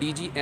DG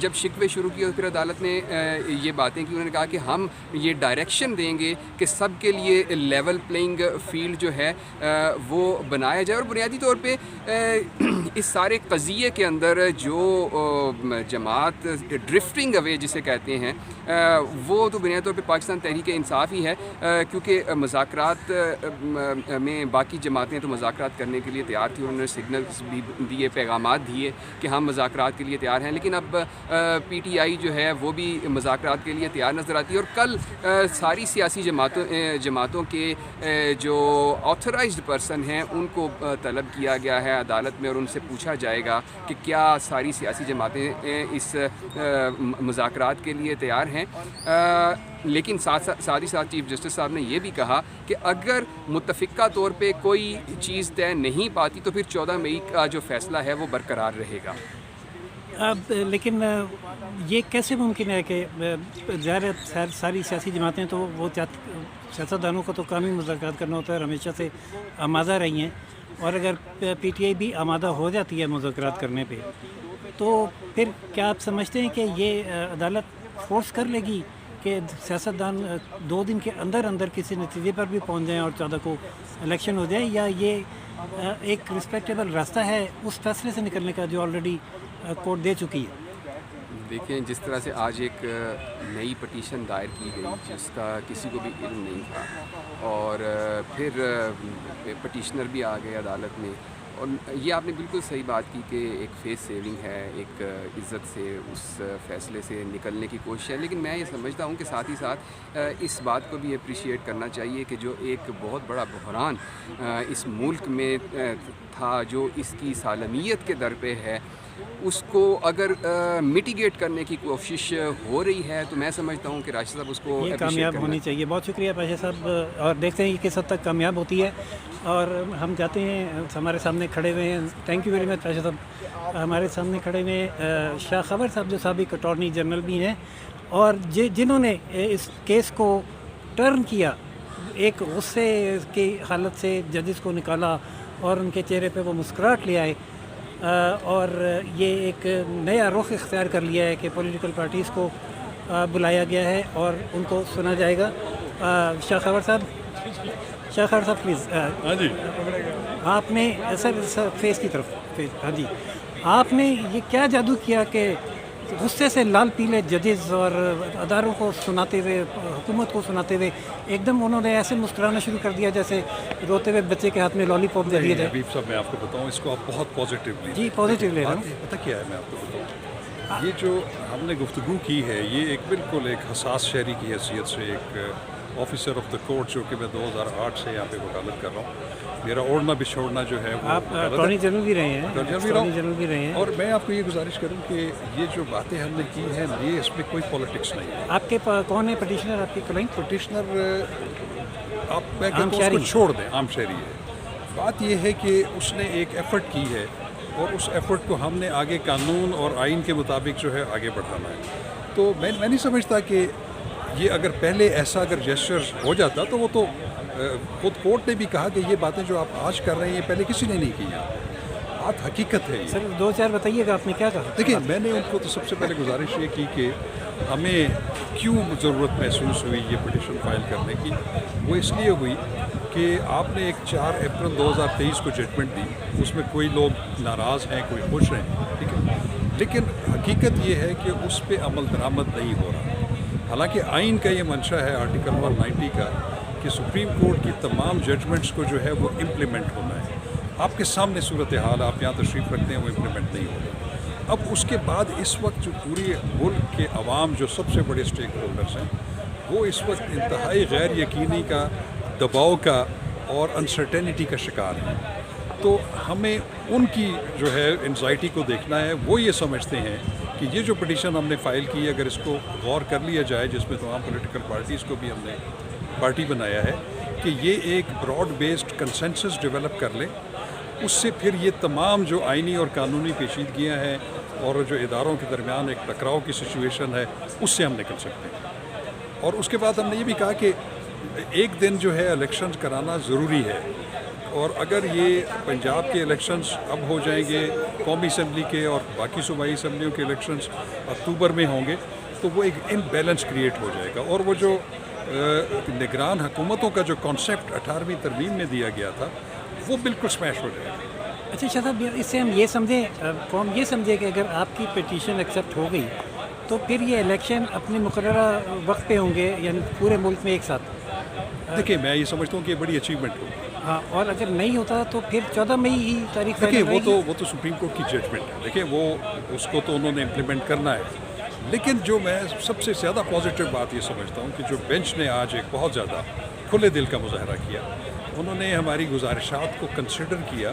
جب شکوے شروع کیے تو پھر عدالت نے یہ باتیں کی. انہوں نے کہا کہ ہم یہ ڈائریکشن دیں گے کہ سب کے لیے لیول پلینگ فیلڈ جو ہے وہ بنایا جائے. اور بنیادی طور پہ اس سارے قضیے کے اندر جو جماعت ڈرفٹنگ اوے جسے کہتے ہیں وہ تو بنیادی طور پہ پاکستان تحریک انصاف ہی ہے, کیونکہ مذاکرات میں باقی جماعتیں تو مذاکرات کرنے کے لیے تیار تھیں. انہوں نے سگنلز بھی دیے, پیغامات دیے کہ ہم مذاکرات کے لیے تیار ہیں, لیکن اب پی ٹی آئی جو ہے وہ بھی مذاکرات کے لیے تیار نظر آتی ہے. اور کل ساری سیاسی جماعتوں کے جو آتھرائزڈ پرسن ہیں ان کو طلب کیا گیا ہے عدالت میں, اور ان سے پوچھا جائے گا کہ کیا ساری سیاسی جماعتیں اس مذاکرات کے لیے تیار ہیں. لیکن ساتھ ہی ساتھ چیف جسٹس صاحب نے یہ بھی کہا کہ اگر متفقہ طور پہ کوئی چیز طے نہیں پاتی تو پھر 14 مئی کا جو فیصلہ ہے وہ برقرار رہے گا. اب لیکن یہ کیسے ممکن ہے کہ ظاہر ساری سیاسی جماعتیں تو وہ سیاستدانوں کو تو کام ہی مذاکرات کرنا ہوتا ہے اور ہمیشہ سے آمادہ رہی ہیں, اور اگر پی ٹی آئی بھی آمادہ ہو جاتی ہے مذاکرات کرنے پہ تو پھر کیا آپ سمجھتے ہیں کہ یہ عدالت فورس کر لے گی کہ سیاستدان 2 دن کے اندر کسی نتیجے پر بھی پہنچ جائیں اور 14 کو الیکشن ہو جائے, یا یہ ایک رسپیکٹیبل راستہ ہے اس فیصلے سے نکلنے کا جو آلریڈی کورٹ دے چکی ہے؟ دیکھیں, جس طرح سے آج ایک نئی پٹیشن دائر کی گئی جس کا کسی کو بھی علم نہیں تھا, اور پھر پٹیشنر بھی آ گئے عدالت میں, اور یہ آپ نے بالکل صحیح بات کی کہ ایک فیس سیونگ ہے, ایک عزت سے اس فیصلے سے نکلنے کی کوشش ہے. لیکن میں یہ سمجھتا ہوں کہ ساتھ ہی ساتھ اس بات کو بھی اپریشیٹ کرنا چاہیے کہ جو ایک بہت بڑا بحران اس ملک میں تھا, جو اس کی سالمیت کے در پہ ہے, اس کو اگر میٹیگیٹ کرنے کی کوشش ہو رہی ہے تو میں سمجھتا ہوں کہ راشد صاحب اس کو یہ کامیاب ہونی چاہیے. بہت شکریہ پاشا صاحب, اور دیکھتے ہیں کہ کس حد تک کامیاب ہوتی ہے. اور ہم چاہتے ہیں, ہمارے سامنے کھڑے ہوئے ہیں, thank you very much Pasha صاحب, ہمارے سامنے کھڑے ہوئے شاہ خبر صاحب جو سابق اٹارنی جنرل بھی ہیں, اور جنہوں نے اس کیس کو ٹرن کیا, ایک غصے کی حالت سے ججز کو نکالا اور ان کے چہرے پہ وہ مسکراہٹ لے آئے, اور یہ ایک نیا رخ اختیار کر لیا ہے کہ پولیٹیکل پارٹیز کو بلایا گیا ہے اور ان کو سنا جائے گا. شاہ خبر صاحب پلیز. ہاں جی, آپ نے سر فیس کی طرف, ہاں جی, آپ نے یہ کیا جادو کیا کہ غصے سے لال پیلے ججز اور اداروں کو سناتے ہوئے, حکومت کو سناتے ہوئے ایک دم انہوں نے ایسے مسکرانا شروع کر دیا جیسے روتے ہوئے بچے کے ہاتھ میں لالی پاپ دے دیے تھے؟ حبیب صاحب, میں آپ کو بتاؤں, اس کو آپ بہت پازیٹیولی, جی پازیٹیو لے رہا ہوں. پتہ کیا ہے, میں آپ کو بتاؤں, یہ جو ہم نے گفتگو کی ہے یہ ایک بالکل ایک حساس شہری کی حیثیت سے, ایک آفیسر آف دا کورٹ, جو کہ میں 2008 سے یہاں پہ وکالت کر رہا ہوں. میرا اوڑھنا بچھوڑنا جو ہے وہ آپ اٹارنی جنرل بھی رہے ہیں, اور میں آپ کو یہ گزارش کروں کہ یہ جو باتیں ہم نے کی ہیں یہ اس میں کوئی پولیٹکس نہیں ہے. آپ کے کون ہے پٹیشنر, آپ کی کلائنٹ؟ پٹیشنر آپ میں کہتا ہوں اس کو چھوڑ دیں, عام شہری ہے. بات یہ ہے کہ اس نے ایک ایفرٹ کی ہے اور اس ایفرٹ کو ہم نے آگے قانون اور آئین کے مطابق جو ہے آگے بڑھانا ہے. تو میں نہیں سمجھتا کہ یہ اگر پہلے ایسا اگر جیسچر ہو جاتا تو وہ تو خود کورٹ نے بھی کہا کہ یہ باتیں جو آپ آج کر رہے ہیں یہ پہلے کسی نے نہیں کی ہیں. بات حقیقت ہے. سر 2-4 بتائیے گا آپ نے کیا کہا. دیکھیں, میں نے ان کو تو سب سے پہلے گزارش یہ کی کہ ہمیں کیوں ضرورت محسوس ہوئی یہ پٹیشن فائل کرنے کی. وہ اس لیے ہوئی کہ آپ نے ایک 4 اپریل 2023 کو ججمنٹ دی, اس میں کوئی لوگ ناراض ہیں, کوئی خوش ہیں, ٹھیک ہے, لیکن حقیقت یہ ہے کہ اس پہ عمل درآمد نہیں ہو رہا. حالانکہ آئین کا یہ منشا ہے آرٹیکل 190 کا کہ سپریم کورٹ کی تمام ججمنٹس کو جو ہے وہ امپلیمنٹ ہونا ہے. آپ کے سامنے صورتحال, آپ یہاں تشریف رکھتے ہیں, وہ امپلیمنٹ نہیں ہو رہا. اب اس کے بعد اس وقت جو پوری ملک کے عوام جو سب سے بڑے اسٹیک ہولڈرز ہیں وہ اس وقت انتہائی غیر یقینی کا, دباؤ کا اور انسرٹینٹی کا شکار ہیں. تو ہمیں ان کی جو ہے انزائٹی کو دیکھنا ہے. وہ یہ سمجھتے ہیں کہ یہ جو پٹیشن ہم نے فائل کی ہے اگر اس کو غور کر لیا جائے, جس میں تمام پولیٹیکل پارٹیز کو بھی ہم نے پارٹی بنایا ہے, کہ یہ ایک براڈ بیسڈ کنسنسس ڈیولپ کر لیں, اس سے پھر یہ تمام جو آئینی اور قانونی پیچیدگیاں ہیں اور جو اداروں کے درمیان ایک ٹکراؤ کی سچویشن ہے اس سے ہم نکل سکتے ہیں. اور اس کے بعد ہم نے یہ بھی کہا کہ ایک دن جو ہے الیکشنز کرانا ضروری ہے. اور اگر یہ پنجاب کے الیکشنز اب ہو جائیں گے، قومی اسمبلی کے اور باقی صوبائی اسمبلیوں کے الیکشنز اکتوبر میں ہوں گے، تو وہ ایک امبیلنس کریٹ ہو جائے گا، اور وہ جو نگران حکومتوں کا جو کانسیپٹ 18ویں ترمیم میں دیا گیا تھا وہ بالکل سمیش ہو جائے گا۔ اچھا شاہ صاحب، اس سے ہم یہ سمجھیں، قوم یہ سمجھے کہ اگر آپ کی پٹیشن ایکسیپٹ ہو گئی تو پھر یہ الیکشن اپنے مقررہ وقت پہ ہوں گے، یعنی پورے ملک میں ایک ساتھ؟ دیکھیے میں یہ سمجھتا ہوں کہ یہ بڑی اچیومنٹ ہوگی۔ ہاں، اور اگر نہیں ہوتا تو پھر 14 مئی ہی تاریخ دیکھیے فائنل رہے گی؟ وہ تو سپریم کورٹ کی ججمنٹ ہے، دیکھیے وہ اس کو تو انہوں نے امپلیمنٹ کرنا ہے، لیکن جو میں سب سے زیادہ پازیٹیو بات یہ سمجھتا ہوں کہ جو بینچ نے آج ایک بہت زیادہ کھلے دل کا مظاہرہ کیا، انہوں نے ہماری گزارشات کو کنسیڈر کیا،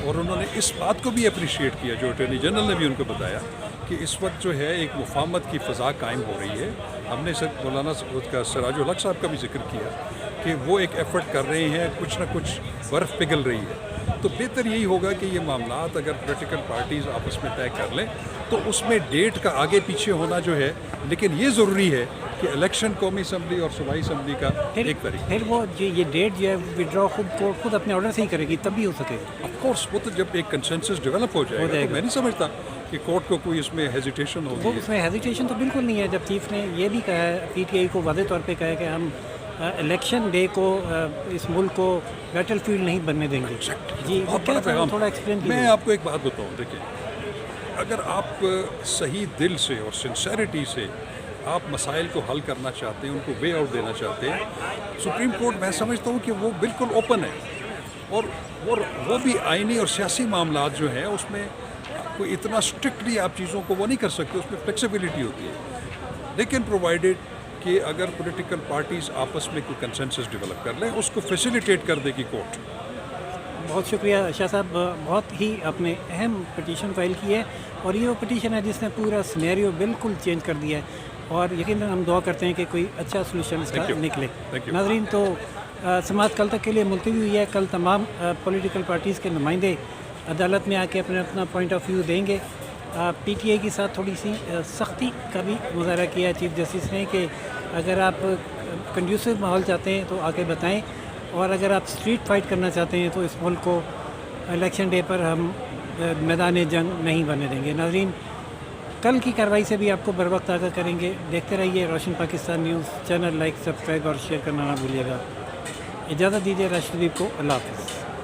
اور انہوں نے اس بات کو بھی اپریشیٹ کیا جو اٹارنی جنرل نے بھی ان کو بتایا کہ اس وقت جو ہے ایک مفاہمت کی فضا قائم ہو رہی ہے۔ ہم نے مولانا کا سراج الحق صاحب کا بھی ذکر کیا کہ وہ ایک ایفرٹ کر رہے ہیں، کچھ نہ کچھ برف پگھل رہی ہے، تو بہتر یہی ہوگا کہ یہ معاملات اگر پولیٹیکل پارٹیز آپس میں طے کر لیں تو اس میں ڈیٹ کا آگے پیچھے ہونا جو ہے، لیکن یہ ضروری ہے کہ الیکشن قومی اسمبلی اور صوبائی اسمبلی کا ایک طریقہ۔ پھر وہ یہ ڈیٹ جو ہے وڈرا خود اپنے آرڈر سے ہی کرے گی، تب بھی ہو سکے گا؟ آف کورس وہ تو جب ایک کنسنسس ڈیولپ ہو جائے گا تو میں نہیں سمجھتا کہ کورٹ کو کوئی اس میں ہیزیٹیشن وہ ہوگی۔ اس میں ہیزیٹیشن تو بالکل نہیں ہے، جب چیف نے یہ بھی کہا ہے، پی ٹی آئی کو واضح طور پہ کہا ہے کہ ہم الیکشن ڈے کو اس ملک کو بیٹل فیلڈ نہیں بننے دیں گے۔ جی بہت بڑا پیغام۔ تھوڑا ایکسپلین میں کیجیے۔ آپ کو ایک بات بتاؤں، دیکھیں اگر آپ صحیح دل سے اور سنسیریٹی سے آپ مسائل کو حل کرنا چاہتے ہیں، ان کو وے آؤٹ دینا چاہتے ہیں، سپریم کورٹ میں سمجھتا ہوں کہ وہ بالکل اوپن ہے، اور وہ بھی آئینی اور سیاسی معاملات جو ہیں اس میں کوئی اتنا اسٹرکٹلی آپ چیزوں کو وہ نہیں کر سکتے، اس میں فلیکسیبلٹی ہوتی ہے، لیکن پرووائڈیڈ کہ اگر پولیٹیکل پارٹیز آپس میں کوئی کنسنسس ڈیولپ کر لیں، اس کو فیسیلیٹیٹ کر دے گی کورٹ۔ بہت شکریہ شاہ صاحب، بہت ہی آپ نے اہم پٹیشن فائل کی ہے، اور یہ وہ پٹیشن ہے جس نے پورا سینیریو بالکل چینج کر دیا ہے، اور یقیناً ہم دعا کرتے ہیں کہ کوئی اچھا سلوشن اس کا نکلے۔ ناظرین، تو سماعت کل تک کے لیے ملتوی ہوئی ہے۔ کل تمام پولیٹیکل پارٹیز کے نمائندے عدالت میں آ کے اپنا پوائنٹ آف ویو دیں گے۔ پی ٹی آئی کے ساتھ تھوڑی سی سختی کا بھی مظاہرہ کیا ہے چیف جسٹس نے کہ اگر آپ کنڈیوسو ماحول چاہتے ہیں تو آ کے بتائیں، اور اگر آپ اسٹریٹ فائٹ کرنا چاہتے ہیں تو اس ملک کو الیکشن ڈے پر ہم میدان جنگ نہیں بننے دیں گے۔ ناظرین، کل کی کارروائی سے بھی آپ کو بر وقت آگاہ کریں گے۔ دیکھتے رہیے روشن Pakistan news channel, like, subscribe اور شیئر کرنا نہ بھولیے گا۔ اجازت دیجیے راشد حبیب کو، اللہ حافظ۔